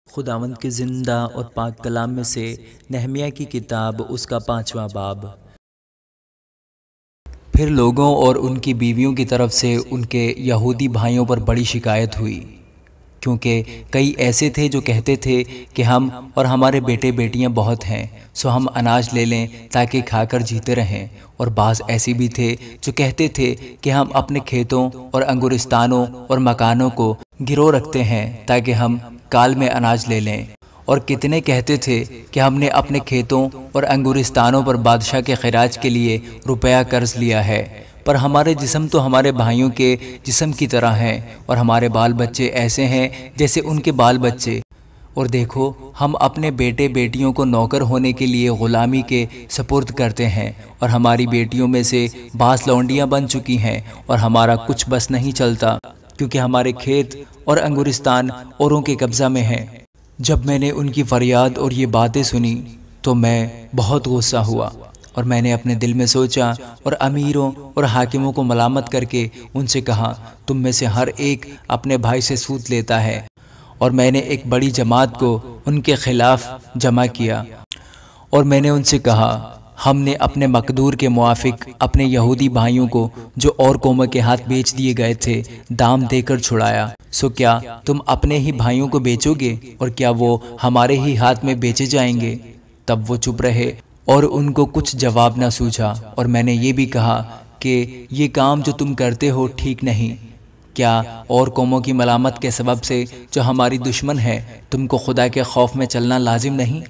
خداوند کے زندہ اور پاک کلام میں سے نہمیہ کی کتاب، اس کا 5واں باب۔ پھر لوگوں اور ان کی بیویوں کی طرف سے ان کے یہودی بھائیوں پر بڑی شکایت ہوئی، کیونکہ کئی ایسے تھے جو کہتے تھے کہ ہم اور ہمارے بیٹے بیٹیاں بہت ہیں، سو ہم اناج لے لیں تاکہ کھا کر جیتے رہیں، اور بعض ایسے بھی تھے جو کہتے تھے کہ ہم اپنے کھیتوں اور انگورستانوں اور مکانوں کو گرو رکھتے ہیں تاکہ ہم کال میں اناج لے لیں، اور کتنے کہتے تھے کہ ہم نے اپنے کھیتوں اور انگورستانوں پر بادشاہ کے خراج کے لیے روپیہ قرض لیا ہے، پر ہمارے جسم تو ہمارے بھائیوں کے جسم کی طرح ہیں، اور ہمارے بال بچے ایسے ہیں جیسے ان کے بال بچے، اور دیکھو ہم اپنے بیٹے بیٹیوں کو نوکر ہونے کے لیے غلامی کے سپرد کرتے ہیں، اور ہماری بیٹیوں میں سے بعض لونڈیاں بن چکی ہیں، اور ہمارا کچھ بس نہیں چلتا، کیونکہ ہمارے کھیت اور انگورستان اوروں کے قبضہ میں ہیں۔ جب میں نے ان کی فریاد اور یہ باتیں سنی تو میں بہت غصہ ہوا، اور میں نے اپنے دل میں سوچا اور امیروں اور حاکموں کو ملامت کر کے ان سے کہا، تم میں سے ہر ایک اپنے بھائی سے سود لیتا ہے، اور میں نے ایک بڑی جماعت کو ان کے خلاف جمع کیا، اور میں نے ان سے کہا، ہم نے اپنے مقدور کے موافق اپنے یہودی بھائیوں کو جو اور قوموں کے ہاتھ بیچ دیے گئے تھے دام دے کر چھڑایا، سو کیا تم اپنے ہی بھائیوں کو بیچو گے، اور کیا وہ ہمارے ہی ہاتھ میں بیچے جائیں گے؟ تب وہ چپ رہے اور ان کو کچھ جواب نہ سوچا، اور میں نے یہ بھی کہا کہ یہ کام جو تم کرتے ہو ٹھیک نہیں۔ کیا اور قوموں کی ملامت کے سبب سے جو ہماری دشمن ہے تم کو خدا کے خوف میں چلنا لازم نہیں؟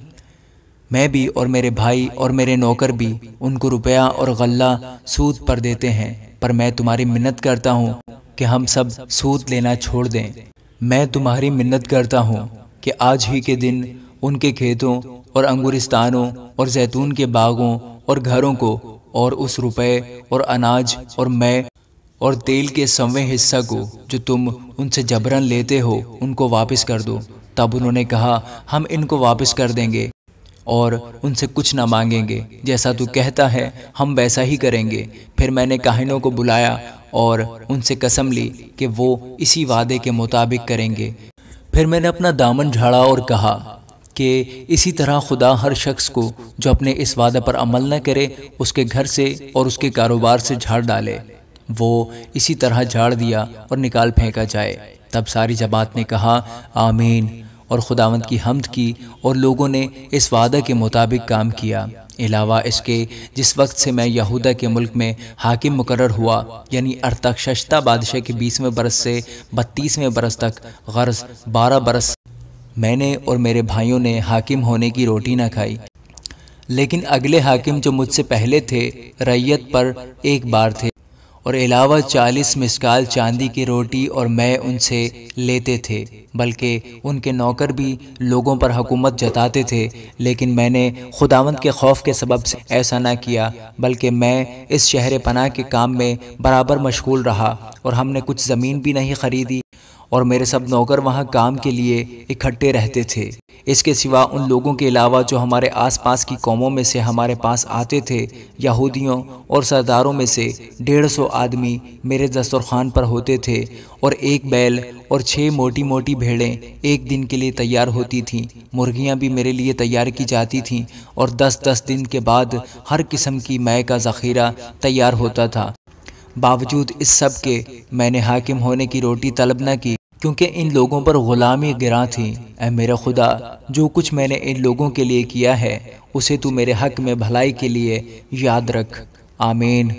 میں بھی اور میرے بھائی اور میرے نوکر بھی ان کو روپیہ اور غلہ سود پر دیتے ہیں، پر میں تمہاری منت کرتا ہوں کہ ہم سب سود لینا چھوڑ دیں۔ میں تمہاری منت کرتا ہوں کہ آج ہی کے دن ان کے کھیتوں اور انگورستانوں اور زیتون کے باغوں اور گھروں کو اور اس روپے اور اناج اور میں اور تیل کے 100ویں حصہ کو جو تم ان سے جبراً لیتے ہو ان کو واپس کر دو۔ تب انہوں نے کہا، ہم ان کو واپس کر دیں گے اور ان سے کچھ نہ مانگیں گے، جیسا تو کہتا ہے ہم ویسا ہی کریں گے۔ پھر میں نے کاہنوں کو بلایا اور ان سے قسم لی کہ وہ اسی وعدے کے مطابق کریں گے۔ پھر میں نے اپنا دامن جھاڑا اور کہا کہ اسی طرح خدا ہر شخص کو جو اپنے اس وعدے پر عمل نہ کرے اس کے گھر سے اور اس کے کاروبار سے جھاڑ ڈالے۔ وہ اسی طرح جھاڑ دیا اور نکال پھینکا جائے۔ تب ساری جماعت نے کہا، آمین، اور خداوند کی حمد کی، اور لوگوں نے اس وعدے کے مطابق کام کیا۔ علاوہ اس کے جس وقت سے میں یہودا کے ملک میں حاکم مقرر ہوا، یعنی ارتخشستہ بادشاہ کے 20ویں برس سے 32ویں برس تک، غرض 12 برس، میں نے اور میرے بھائیوں نے حاکم ہونے کی روٹی نہ کھائی، لیکن اگلے حاکم جو مجھ سے پہلے تھے رعیت پر ایک بار تھے، اور علاوہ 40 مسکال چاندی کی روٹی اور میں ان سے لیتے تھے، بلکہ ان کے نوکر بھی لوگوں پر حکومت جتاتے تھے، لیکن میں نے خداوند کے خوف کے سبب سے ایسا نہ کیا، بلکہ میں اس شہر پناہ کے کام میں برابر مشغول رہا، اور ہم نے کچھ زمین بھی نہیں خریدی، اور میرے سب نوکر وہاں کام کے لیے اکٹھے رہتے تھے۔ اس کے سوا ان لوگوں کے علاوہ جو ہمارے آس پاس کی قوموں میں سے ہمارے پاس آتے تھے، یہودیوں اور سرداروں میں سے 150 آدمی میرے دسترخوان پر ہوتے تھے، اور ایک بیل اور 6 موٹی موٹی بھیڑیں ایک دن کے لیے تیار ہوتی تھیں، مرغیاں بھی میرے لیے تیار کی جاتی تھیں، اور 10 دن کے بعد ہر قسم کی مے کا ذخیرہ تیار ہوتا تھا۔ باوجود اس سب کے میں نے حاکم ہونے کی روٹی طلب نہ کی، کیونکہ ان لوگوں پر غلامی گراں تھی۔ اے میرے خدا، جو کچھ میں نے ان لوگوں کے لیے کیا ہے اسے تو میرے حق میں بھلائی کے لیے یاد رکھ۔ آمین۔